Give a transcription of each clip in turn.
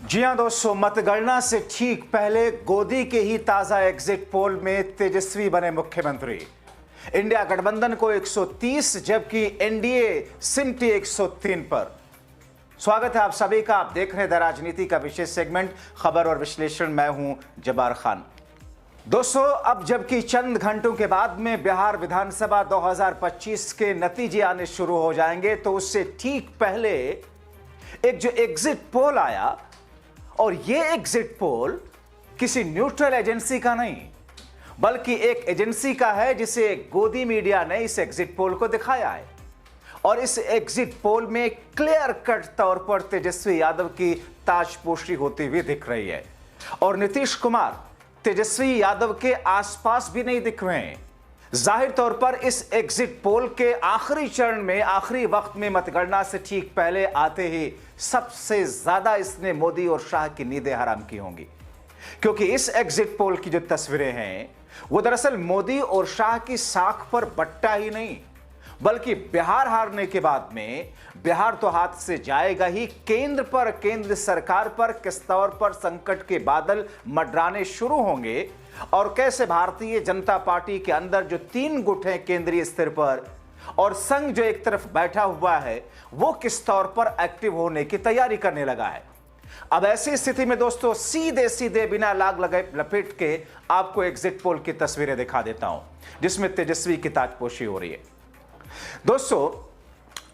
जी हां दोस्तों, मतगणना से ठीक पहले गोदी के ही ताजा एग्जिट पोल में तेजस्वी बने मुख्यमंत्री। इंडिया गठबंधन को 130 जबकि एनडीए सिमटी 103 पर। स्वागत है आप सभी का। आप देख रहे हैं द राजनीति का विशेष सेगमेंट खबर और विश्लेषण। मैं हूं जब्बार खान। दोस्तों, अब जबकि चंद घंटों के बाद में बिहार विधानसभा 2025 के नतीजे आने शुरू हो जाएंगे, तो उससे ठीक पहले एक जो एग्जिट पोल आया, और यह एग्जिट पोल किसी न्यूट्रल एजेंसी का नहीं बल्कि एक एजेंसी का है जिसे गोदी मीडिया ने इस एग्जिट पोल को दिखाया है। और इस एग्जिट पोल में क्लियर कट तौर पर तेजस्वी यादव की ताजपोशी होती हुई दिख रही है, और नीतीश कुमार तेजस्वी यादव के आसपास भी नहीं दिख रहे हैं। जाहिर तौर पर इस एग्जिट पोल के आखिरी चरण में, आखिरी वक्त में, मतगणना से ठीक पहले आते ही सबसे ज्यादा इसने मोदी और शाह की नींदें हराम की होंगी, क्योंकि इस एग्जिट पोल की जो तस्वीरें हैं वो दरअसल मोदी और शाह की साख पर बट्टा ही नहीं, बल्कि बिहार हारने के बाद में बिहार तो हाथ से जाएगा ही, केंद्र पर, केंद्र सरकार पर किस तौर पर संकट के बादल मंडराने शुरू होंगे, और कैसे भारतीय जनता पार्टी के अंदर जो 3 गुट हैं केंद्रीय स्तर पर, और संघ जो एक तरफ बैठा हुआ है, वो किस तौर पर एक्टिव होने की तैयारी करने लगा है। अब ऐसी स्थिति में दोस्तों सीधे सीधे बिना लाग लगाए लपेट के आपको एग्जिट पोल की तस्वीरें दिखा देता हूं, जिसमें तेजस्वी की ताजपोशी हो रही है। दोस्तों,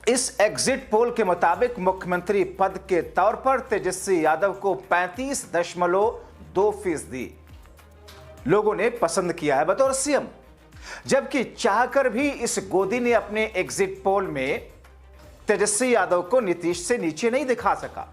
इस एग्जिट पोल के मुताबिक मुख्यमंत्री पद के तौर पर तेजस्वी यादव को 35.2% लोगों ने पसंद किया है बतौर सीएम, जबकि चाहकर भी इस गोदी ने अपने एग्जिट पोल में तेजस्वी यादव को नीतीश से नीचे नहीं दिखा सका,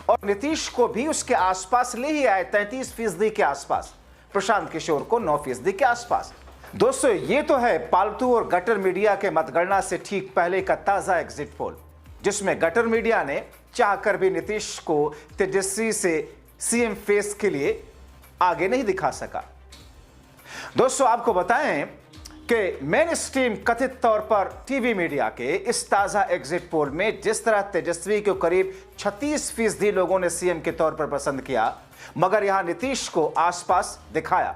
और नीतीश को भी उसके आसपास ले ही आए 33% के आसपास, प्रशांत किशोर को 9% के आसपास। दोस्तों, ये तो है पालतू और गटर मीडिया के मतगणना से ठीक पहले का ताजा एग्जिट पोल, जिसमें गटर मीडिया ने चाहकर भी नीतीश को तेजस्वी से सीएम फेस के लिए आगे नहीं दिखा सका। दोस्तों, आपको बताएं कि मेन स्ट्रीम कथित तौर पर टीवी मीडिया के इस ताजा एग्जिट पोल में जिस तरह तेजस्वी को करीब 36% लोगों ने सीएम के तौर पर पसंद किया, मगर यहां नीतीश को आसपास दिखाया।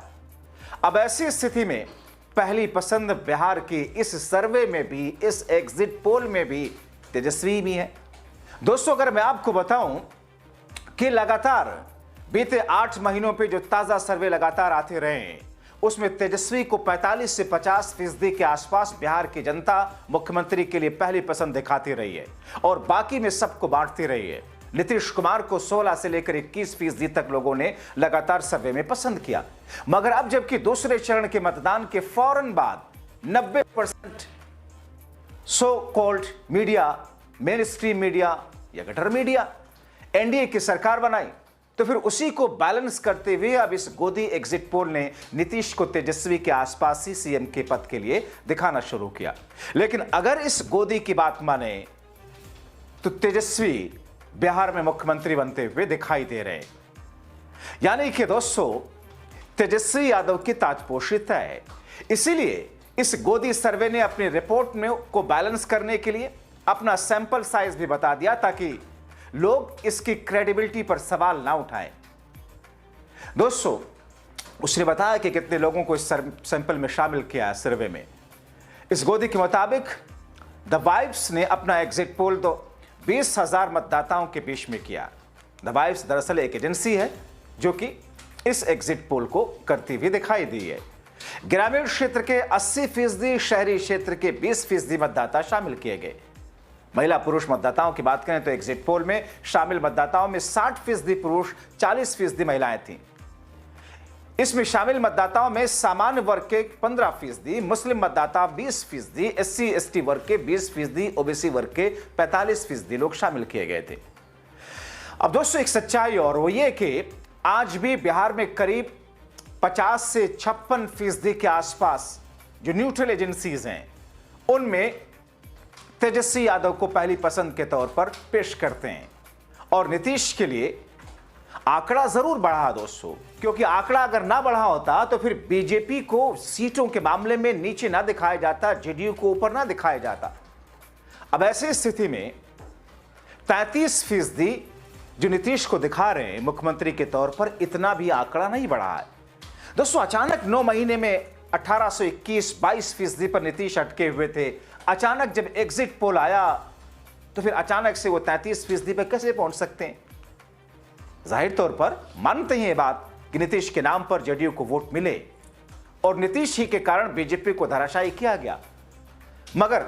अब ऐसी स्थिति में पहली पसंद बिहार की इस सर्वे में भी, इस एग्जिट पोल में भी तेजस्वी भी है। दोस्तों, अगर मैं आपको बताऊं कि लगातार बीते 8 महीनों पे जो ताजा सर्वे लगातार आते रहे हैं, उसमें तेजस्वी को 45 से 50% के आसपास बिहार की जनता मुख्यमंत्री के लिए पहली पसंद दिखाती रही है, और बाकी में सबको बांटती रही है। नीतीश कुमार को 16 से लेकर 21% तक लोगों ने लगातार सर्वे में पसंद किया। मगर अब जबकि दूसरे चरण के मतदान के फौरन बाद 90% so called media, main stream media या गटर मीडिया एनडीए की सरकार बनाई, तो फिर उसी को बैलेंस करते हुए अब इस गोदी एग्जिट पोल ने नीतीश को तेजस्वी के आसपास ही सीएम के पद के लिए दिखाना शुरू किया। लेकिन अगर इस गोदी की बात माने तो तेजस्वी बिहार में मुख्यमंत्री बनते हुए दिखाई दे रहे हैं। यानी कि दोस्तों, तेजस्वी यादव की ताजपोशी तय है। इसीलिए इस गोदी सर्वे ने अपनी रिपोर्ट में को बैलेंस करने के लिए अपना सैंपल साइज भी बता दिया, ताकि लोग इसकी क्रेडिबिलिटी पर सवाल ना उठाएं। दोस्तों, उसने बताया कि कितने लोगों को इस सैंपल में शामिल किया है सर्वे में। इस गोदी के मुताबिक द वाइब्स ने अपना एग्जिट पोल 20,000 मतदाताओं के बीच में किया। द वाइब्स दरअसल एक एजेंसी है जो कि इस एग्जिट पोल को करती हुई दिखाई दी है। ग्रामीण क्षेत्र के 80%, शहरी क्षेत्र के 20% मतदाता शामिल किए गए। महिला पुरुष मतदाताओं की बात करें तो एग्जिट पोल में शामिल मतदाताओं में 60% पुरुष, 40% महिलाएं थीं। इसमें शामिल मतदाताओं में सामान्य वर्ग के 15%, मुस्लिम मतदाता 20%, एससी एसटी वर्ग के 20%, ओबीसी वर्ग के 45% लोग शामिल किए गए थे। अब दोस्तों, एक सच्चाई और वो ये कि आज भी बिहार में करीब 50 से 56% के आसपास जो न्यूट्रल एजेंसीज हैं, उनमें तेजस्वी यादव को पहली पसंद के तौर पर पेश करते हैं। और नीतीश के लिए आंकड़ा जरूर बढ़ा दोस्तों, क्योंकि आंकड़ा अगर ना बढ़ा होता तो फिर बीजेपी को सीटों के मामले में नीचे ना दिखाया जाता, जेडीयू को ऊपर ना दिखाया जाता। अब ऐसी स्थिति में 33% जो नीतीश को दिखा रहे हैं मुख्यमंत्री के तौर पर, इतना भी आंकड़ा नहीं बढ़ा है दोस्तों। अचानक 9 महीने में 1821-22% पर नीतीश अटके हुए थे। अचानक जब एग्जिट पोल आया तो फिर अचानक से वो 33% पर कैसे पहुंच सकते हैं? जाहिर तौर पर मानते हैं ये बात कि नीतीश के नाम पर जेडीयू को वोट मिले और नीतीश ही के कारण बीजेपी को धराशायी किया गया, मगर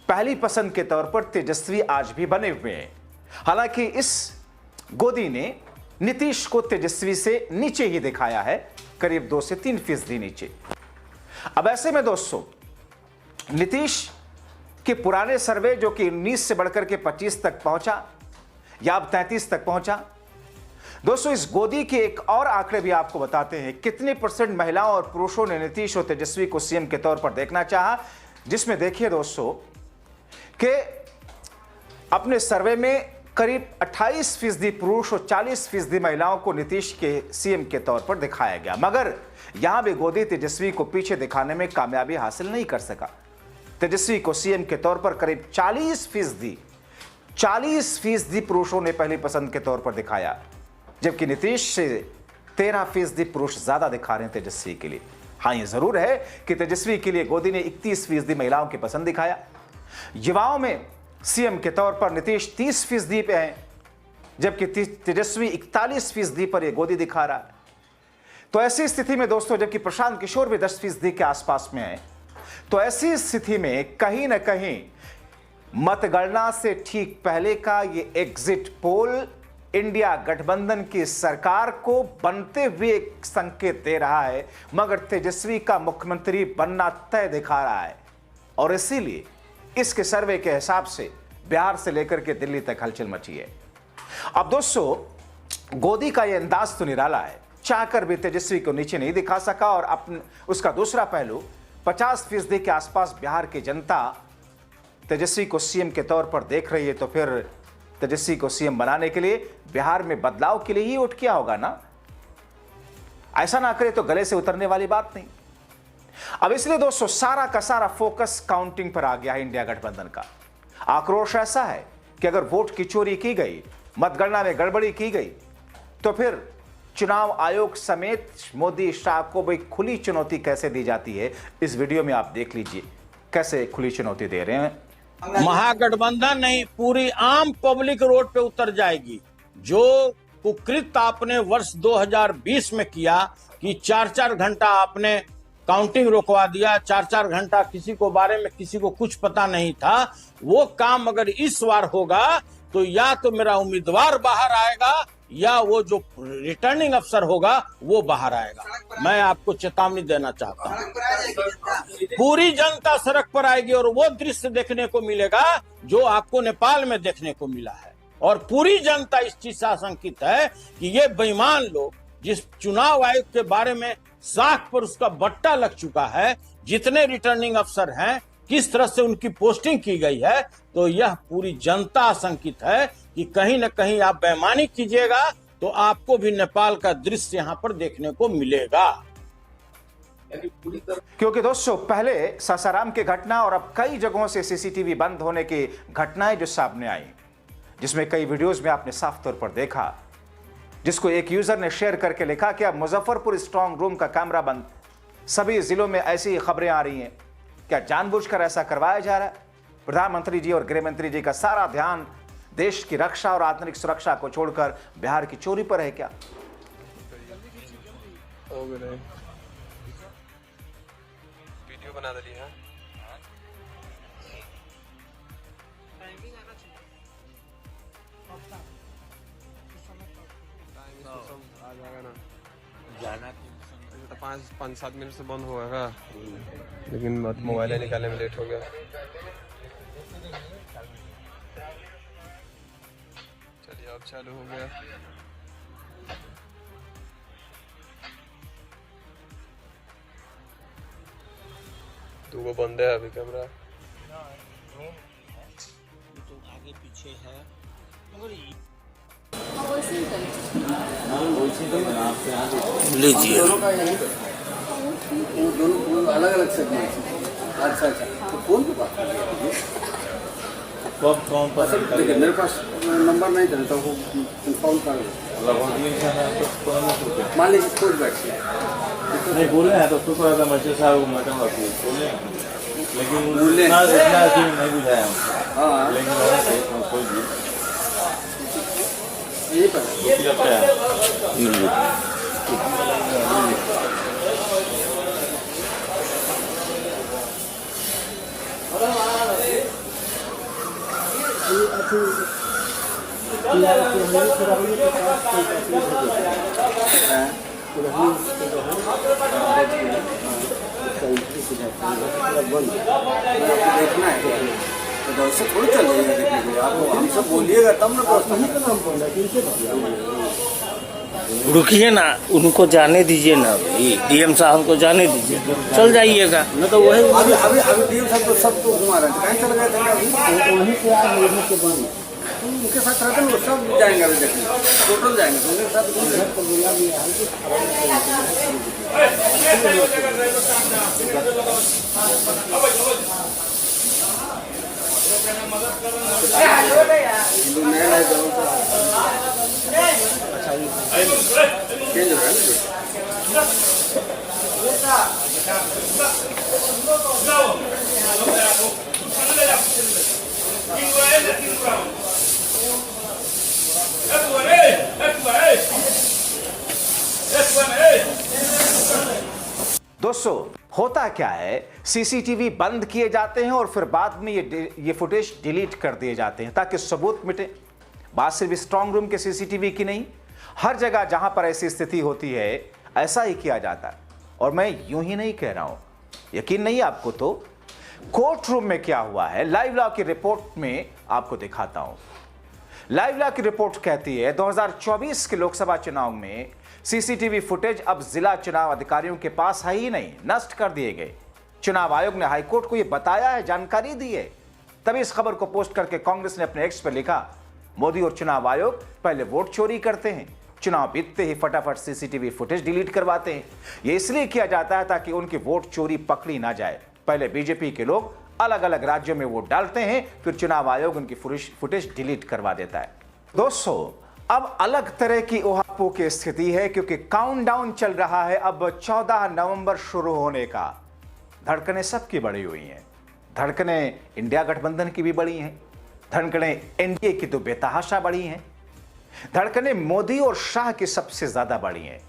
पहली पसंद के तौर पर तेजस्वी आज भी बने हुए हैं। हालांकि इस गोदी ने नीतीश को तेजस्वी से नीचे ही दिखाया है, करीब 2 से 3% नीचे। अब ऐसे में दोस्तों नीतीश के पुराने सर्वे जो कि 19 से बढ़कर के 25 तक पहुंचा या अब 33 तक पहुंचा, दोस्तों इस गोदी के एक और आंकड़े भी आपको बताते हैं कितने % महिलाओं और पुरुषों ने नीतीश और तेजस्वी को सीएम के तौर पर देखना चाहा, जिसमें देखिए दोस्तों कि अपने सर्वे में करीब 28% पुरुष और 40% महिलाओं को नीतीश के सीएम के तौर पर दिखाया गया, मगर यहां भी गोदी तेजस्वी को पीछे दिखाने में कामयाबी हासिल नहीं कर सका। तेजस्वी को सीएम के तौर पर करीब 40% पुरुषों ने पहली पसंद के तौर पर दिखाया, जबकि नीतीश से 13% पुरुष ज्यादा दिखा रहे हैं तेजस्वी के लिए। हाँ, ये जरूर है कि तेजस्वी के लिए गोदी ने 31% महिलाओं की पसंद दिखाया। युवाओं में सीएम के तौर पर नीतीश 30% पे हैं, जबकि तेजस्वी 41% पर यह गोदी दिखा रहा है। तो ऐसी स्थिति में दोस्तों, जबकि प्रशांत किशोर भी 10% के आसपास में है, तो ऐसी स्थिति में कहीं ना कहीं मतगणना से ठीक पहले का ये एग्जिट पोल इंडिया गठबंधन की सरकार को बनते हुए एक संकेत दे रहा है, मगर तेजस्वी का मुख्यमंत्री बनना तय दिखा रहा है। और इसीलिए इसके सर्वे के हिसाब से बिहार से लेकर के दिल्ली तक हलचल मची है। अब दोस्तों गोदी का यह अंदाज तो निराला है, चाहकर भी तेजस्वी को नीचे नहीं दिखा सका। और अपने उसका दूसरा पहलू 50% के आसपास बिहार की जनता तेजस्वी को सीएम के तौर पर देख रही है, तो फिर तेजस्वी को सीएम बनाने के लिए बिहार में बदलाव के लिए ही वोट किया होगा ना। ऐसा ना करे तो गले से उतरने वाली बात नहीं। अब इसलिए दोस्तों सारा का सारा फोकस काउंटिंग पर आ गया है इंडिया गठबंधन का। आक्रोश ऐसा है कि अगर वोट की चोरी की गई, मतगणना में गड़बड़ी की गई, तो फिर चुनाव आयोग समेत मोदी शाह को भी खुली चुनौती कैसे दी जाती है, इस वीडियो में आप देख लीजिए कैसे खुली चुनौती दे रहे हैं। महागठबंधन नहीं, पूरी आम पब्लिक रोड पे उतर जाएगी। जो कुकृत आपने वर्ष 2020 में किया कि 4-4 घंटा आपने काउंटिंग रोकवा दिया, 4-4 घंटा किसी को बारे में किसी को कुछ पता नहीं था, वो काम अगर इस बार होगा तो या तो मेरा उम्मीदवार बाहर आएगा या वो जो रिटर्निंग अफसर होगा वो बाहर आएगा। मैं आपको चेतावनी देना चाहता हूँ, पूरी जनता सड़क पर आएगी और वो दृश्य देखने को मिलेगा जो आपको नेपाल में देखने को मिला है। और पूरी जनता इस चीज से आशंकित है कि ये बेईमान लोग, जिस चुनाव आयोग के बारे में साख पर उसका बट्टा लग चुका है, जितने रिटर्निंग अफसर हैं, किस तरह से उनकी पोस्टिंग की गई है, तो यह पूरी जनता आशंकित है कि कहीं न कहीं आप बेईमानी कीजिएगा तो आपको भी नेपाल का दृश्य यहाँ पर देखने को मिलेगा। क्योंकि दोस्तों पहले सासाराम की घटना और अब कई जगहों से सीसीटीवी बंद होने की घटनाएं जो सामने आई, जिसमें कई वीडियोस में आपने साफ तौर पर देखा, जिसको एक यूजर ने शेयर करके लिखा कि अब मुजफ्फरपुर स्ट्रांग रूम का कैमरा बंद। सभी जिलों में ऐसी खबरें आ रही हैं, क्या जानबूझकर ऐसा करवाया जा रहा है? प्रधानमंत्री जी और गृह मंत्री जी का सारा ध्यान देश की रक्षा और आंतरिक सुरक्षा को छोड़कर बिहार की चोरी पर है क्या? वीडियो बना दली है। आ जाएगा ना, जाना तो 5-7 मिनट से बंद होगा, लेकिन मोबाइल निकालने में लेट हो गया। चलिए अब चालू हो गया। दो बंद है अभी कैमरा, तो आगे पीछे है लीजिए। दोनों अलग अलग सेगमेंट। अच्छा, तो कौन की बात कब कौन पर देखिए मेरे पास नंबर नहीं था तो वो इन्फॉर्म कर मान लीजिए कोई बैठिए नहीं बोले हैं तो उसको थोड़ा सा मचे साहब मैडम बोले लेकिन बोले। इतना नहीं बुझाया हमको। हाँ लेकिन वैसे कोई भी यही पर दुखी लगता है। देखना है तो ऐसे थोड़ी चल जाएगा देखने के लिए आप हमसे बोलिएगा तब ना रुकिए ना, उनको जाने दीजिए ना, डीएम साहब को जाने दीजिए, चल जाइएगा। न तो वही अभी डीएम साहब तो सबको घुमा रहे थे, कहीं चल गए थे अभी वहीं से आज वहीं से बंद उनके साथ रहते हैं वो सब जाएंगे अभी देखने टोटल जाएंगे तो उनके साथ चेंज हो रहा है दोस्तों होता क्या है, सीसीटीवी बंद किए जाते हैं और फिर बाद में ये फुटेज डिलीट कर दिए जाते हैं ताकि सबूत मिटे। बात सिर्फ स्ट्रांग रूम के सीसीटीवी की नहीं, हर जगह जहां पर ऐसी स्थिति होती है ऐसा ही किया जाता है। और मैं यूं ही नहीं कह रहा हूं, यकीन नहीं आपको तो कोर्ट रूम में क्या हुआ है लाइव लॉ की रिपोर्ट में आपको दिखाता हूं। लाइव लॉ की रिपोर्ट कहती है 2024 के लोकसभा चुनाव में सीसीटीवी फुटेज अब जिला चुनाव अधिकारियों के पास है ही नहीं, नष्ट कर दिए गए। चुनाव आयोग ने हाईकोर्ट को यह बताया है, जानकारी दी है। तभी इस खबर को पोस्ट करके कांग्रेस ने अपने एक्स पर लिखा, मोदी और चुनाव आयोग पहले वोट चोरी करते हैं, चुनाव बीतते ही फटाफट सीसीटीवी फुटेज डिलीट करवाते हैं। यह इसलिए किया जाता है ताकि उनकी वोट चोरी पकड़ी ना जाए। पहले बीजेपी के लोग अलग अलग राज्यों में वोट डालते हैं, फिर चुनाव आयोग उनकी फुटेज डिलीट करवा देता है। दोस्तों अब अलग तरह की ऊहापोह की स्थिति है क्योंकि काउंटडाउन चल रहा है अब 14 नवंबर शुरू होने का। धड़कनें सबकी बढ़ी हुई हैं, धड़कनें इंडिया गठबंधन की भी बढ़ी हैं, धड़कनें एनडीए की तो बेतहाशा बढ़ी हैं, धड़कनें मोदी और शाह की सबसे ज्यादा बढ़ी हैं।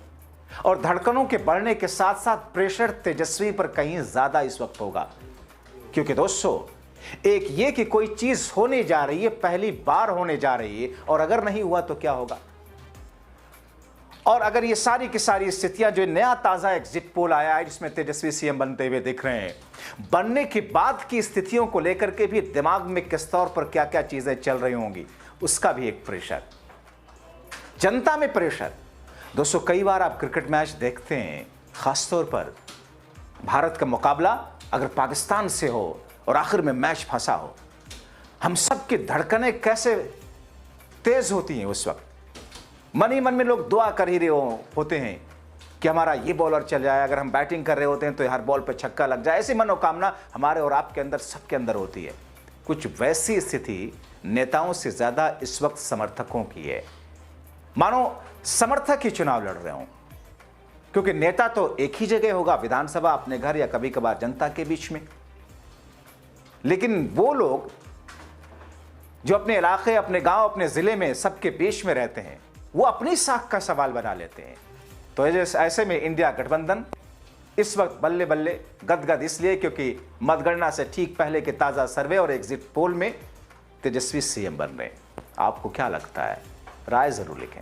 और धड़कनों के बढ़ने के साथ साथ प्रेशर तेजस्वी पर कहीं ज्यादा इस वक्त होगा क्योंकि दोस्तों एक ये कि कोई चीज होने जा रही है, पहली बार होने जा रही है, और अगर नहीं हुआ तो क्या होगा। और अगर ये सारी की सारी स्थितियां, जो नया ताजा एग्जिट पोल आया है जिसमें तेजस्वी सीएम बनते हुए दिख रहे हैं, बनने के बाद की स्थितियों को लेकर के भी दिमाग में किस तौर पर क्या क्या चीजें चल रही होंगी, उसका भी एक प्रेशर, जनता में प्रेशर। दोस्तों कई बार आप क्रिकेट मैच देखते हैं, खासतौर पर भारत का मुकाबला अगर पाकिस्तान से हो और आखिर में मैच फंसा हो, हम सब की धड़कनें कैसे तेज होती हैं उस वक्त। मन ही मन में लोग दुआ कर ही रहे होते हैं कि हमारा ये बॉलर चल जाए, अगर हम बैटिंग कर रहे होते हैं तो हर बॉल पे छक्का लग जाए। ऐसी मनोकामना हमारे और आपके अंदर, सबके अंदर होती है। कुछ वैसी स्थिति नेताओं से ज्यादा इस वक्त समर्थकों की है। मानो समर्थक ही चुनाव लड़ रहे हों, क्योंकि नेता तो एक ही जगह होगा, विधानसभा, अपने घर या कभी कभार जनता के बीच में। लेकिन वो लोग जो अपने इलाके, अपने गांव, अपने जिले में सबके बीच में रहते हैं, वो अपनी साख का सवाल बना लेते हैं। तो ऐसे में इंडिया गठबंधन इस वक्त बल्ले बल्ले गदगद इसलिए क्योंकि मतगणना से ठीक पहले के ताजा सर्वे और एग्जिट पोल में तेजस्वी सीएम बन रहे हैं। आपको क्या लगता है? राय जरूर लिखें।